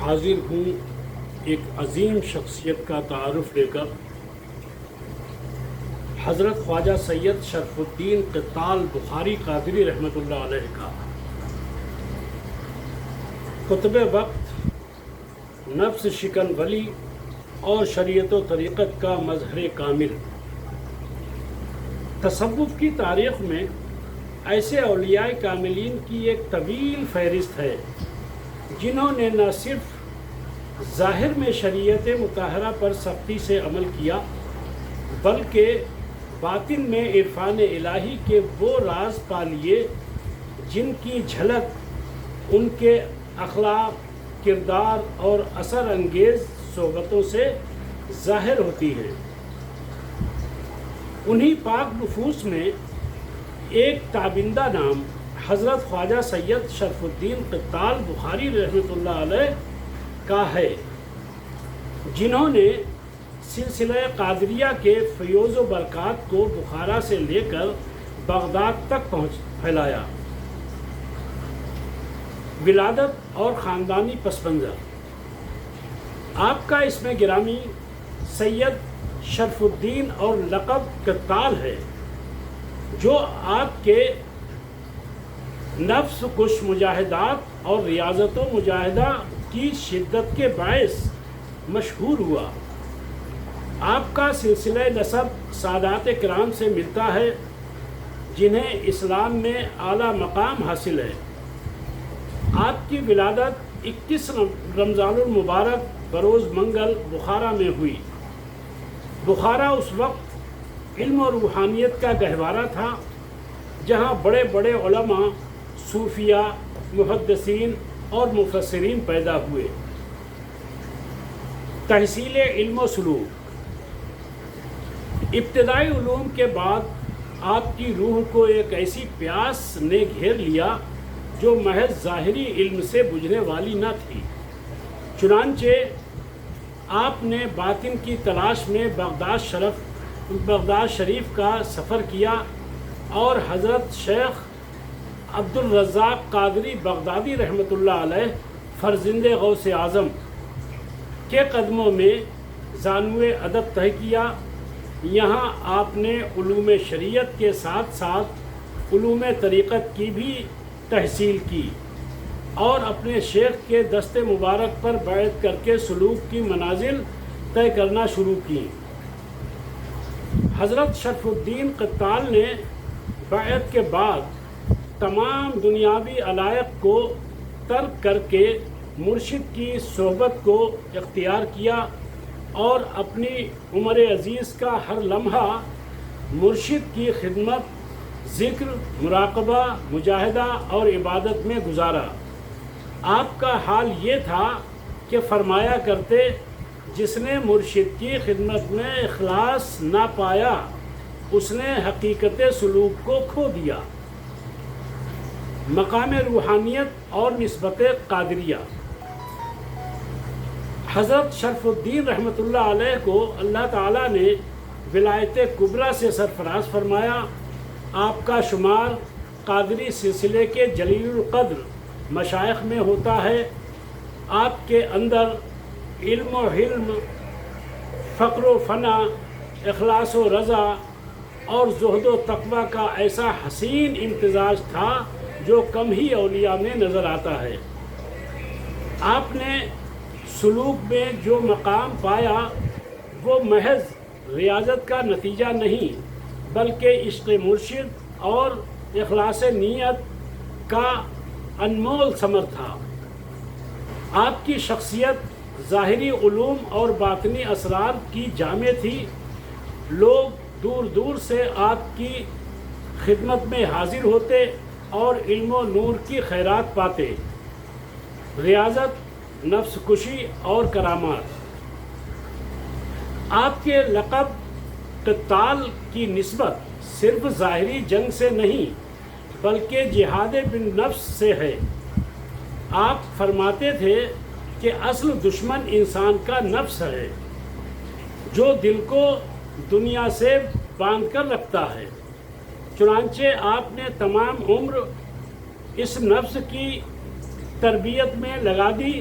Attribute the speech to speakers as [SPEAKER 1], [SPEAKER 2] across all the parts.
[SPEAKER 1] حاضر ہوں ایک عظیم شخصیت کا تعارف لے کر۔ حضرت خواجہ سید شرف الدین قتال بخاری قادری رحمۃ اللہ علیہ کا قطب وقت، نفس شکن ولی اور شریعت و طریقت کا مظہر کامل۔ تصوف کی تاریخ میں ایسے اولیاء کاملین کی ایک طویل فہرست ہے جنہوں نے نہ صرف ظاہر میں شریعت مطہرہ پر سختی سے عمل کیا بلکہ باطن میں عرفان الہی کے وہ راز پا لیے جن کی جھلک ان کے اخلاق، کردار اور اثر انگیز صحبتوں سے ظاہر ہوتی ہے۔ انہی پاک نفوس میں ایک تابندہ نام حضرت خواجہ سید شرف الدین قتال بخاری رحمۃ اللہ علیہ کا ہے، جنہوں نے سلسلہ قادریہ کے فیوز و برکات کو بخارا سے لے کر بغداد تک پھیلایا۔ ولادت اور خاندانی پس منظر۔ آپ کا اسم گرامی سید شرف الدین اور لقب قتال ہے، جو آپ کے نفس کش مجاہدات اور ریاضت و مجاہدہ کی شدت کے باعث مشہور ہوا۔ آپ کا سلسلہ نسب سادات کرام سے ملتا ہے جنہیں اسلام میں اعلیٰ مقام حاصل ہے۔ آپ کی ولادت 21 رمضان المبارک بروز منگل بخارا میں ہوئی۔ بخارا اس وقت علم و روحانیت کا گہوارہ تھا، جہاں بڑے بڑے علماء، صوفیاء، محدثین اور مفسرین پیدا ہوئے۔ تحصیل علم و سلوک۔ ابتدائی علوم کے بعد آپ کی روح کو ایک ایسی پیاس نے گھیر لیا جو محض ظاہری علم سے بجھنے والی نہ تھی۔ چنانچہ آپ نے باطن کی تلاش میں بغداد شریف کا سفر کیا اور حضرت شیخ عبدالرزاق قادری بغدادی رحمۃ اللہ علیہ فرزند غوث اعظم کے قدموں میں ذانو ادب طے کیا۔ یہاں آپ نے علوم شریعت کے ساتھ ساتھ علوم طریقت کی بھی تحصیل کی اور اپنے شیخ کے دست مبارک پر بیعت کر کے سلوک کی منازل طے کرنا شروع کی۔ حضرت شرف الدین قتال نے بیعت کے بعد تمام دنیاوی علائق کو ترک کر کے مرشد کی صحبت کو اختیار کیا اور اپنی عمر عزیز کا ہر لمحہ مرشد کی خدمت، ذکر، مراقبہ، مجاہدہ اور عبادت میں گزارا۔ آپ کا حال یہ تھا کہ فرمایا کرتے، جس نے مرشد کی خدمت میں اخلاص نہ پایا اس نے حقیقت سلوک کو کھو دیا۔ مقام روحانیت اور نسبت قادریہ۔ حضرت شرف الدین رحمۃ اللہ علیہ کو اللہ تعالیٰ نے ولایت کبریٰ سے سرفراز فرمایا۔ آپ کا شمار قادری سلسلے کے جلیل القدر مشائخ میں ہوتا ہے۔ آپ کے اندر علم و حلم، فقر و فنا، اخلاص و رضا اور زہد و تقوی کا ایسا حسین امتزاج تھا جو کم ہی اولیاء میں نظر آتا ہے۔ آپ نے سلوک میں جو مقام پایا وہ محض ریاضت کا نتیجہ نہیں بلکہ عشق مرشد اور اخلاص نیت کا انمول ثمر تھا۔ آپ کی شخصیت ظاہری علوم اور باطنی اسرار کی جامع تھی۔ لوگ دور دور سے آپ کی خدمت میں حاضر ہوتے اور علم و نور کی خیرات پاتے۔ ریاضت، نفس کشی اور کرامات۔ آپ کے لقب قتال کی نسبت صرف ظاہری جنگ سے نہیں بلکہ جہاد بالنفس سے ہے۔ آپ فرماتے تھے کہ اصل دشمن انسان کا نفس ہے، جو دل کو دنیا سے باندھ کر رکھتا ہے۔ چنانچہ آپ نے تمام عمر اس نفس کی تربیت میں لگا دی۔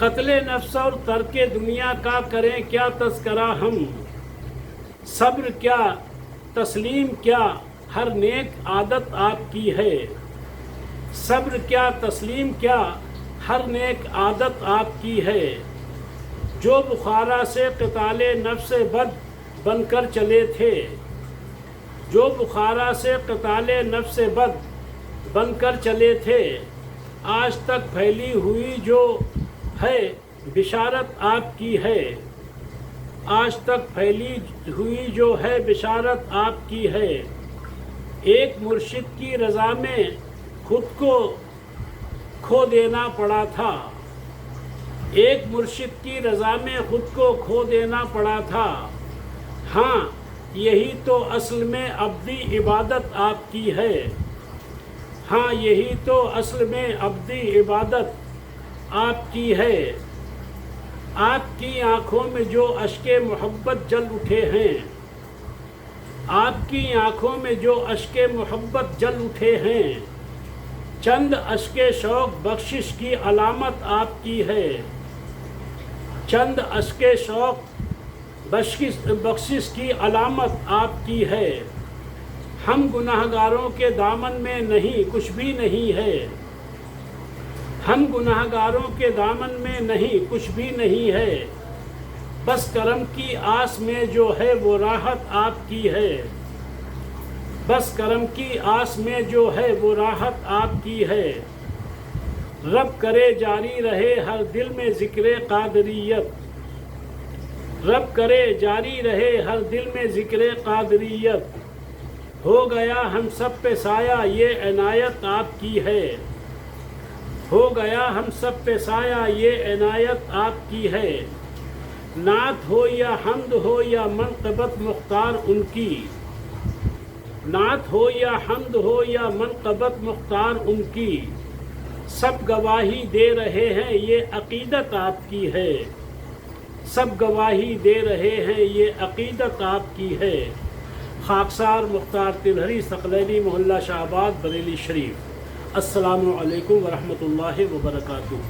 [SPEAKER 1] قتل نفس اور ترک دنیا کا کریں کیا تذکرہ ہم، صبر کیا تسلیم کیا ہر نیک عادت آپ کی ہے، صبر کیا تسلیم کیا ہر نیک عادت آپ کی ہے، جو بخارا سے قتال نفس بد بن کر چلے تھے، جو بخارا سے قتال نفس بد بن کر چلے تھے، آج تک پھیلی ہوئی جو ہے بشارت آپ کی ہے، آج تک پھیلی ہوئی جو ہے بشارت آپ کی ہے، ایک مرشد کی رضا میں خود کو کھو دینا پڑا تھا، ایک مرشد کی رضا میں خود کو کھو دینا پڑا تھا، ہاں یہی تو اصل میں ابدی عبادت آپ کی ہے، ہاں یہی تو اصل میں ابدی عبادت آپ کی ہے، آپ کی آنکھوں میں جو اشک محبت جل اٹھے ہیں، آپ کی آنکھوں میں جو اشک محبت جل اٹھے ہیں، چند اشک شوق بخشش کی علامت آپ کی ہے، چند اشک شوق بخشش کی علامت آپ کی ہے، ہم گناہ گاروں کے دامن میں نہیں کچھ بھی نہیں ہے، ہم گناہ گاروں کے دامن میں نہیں کچھ بھی نہیں ہے، بس کرم کی آس میں جو ہے وہ راحت آپ کی ہے، بس کرم کی آس میں جو ہے وہ راحت آپ کی ہے، رب کرے جاری رہے ہر دل میں ذکر قادریت، رب کرے جاری رہے ہر دل میں ذکر قادریت، ہو گیا ہم سب پہ سایہ یہ عنایت آپ کی ہے، ہو گیا ہم سب پہ سایہ یہ عنایت آپ کی ہے، نعت ہو یا حمد ہو یا منقبت مختار ان کی، نعت ہو یا حمد ہو یا منقبت مختار ان کی، سب گواہی دے رہے ہیں یہ عقیدت آپ کی ہے، سب گواہی دے رہے ہیں یہ عقیدت آپ کی ہے، خاکسار مختار تلہری ثقلینی محلہ شاہ آباد بریلی شریف۔ السلام علیکم ورحمۃ اللہ وبرکاتہ۔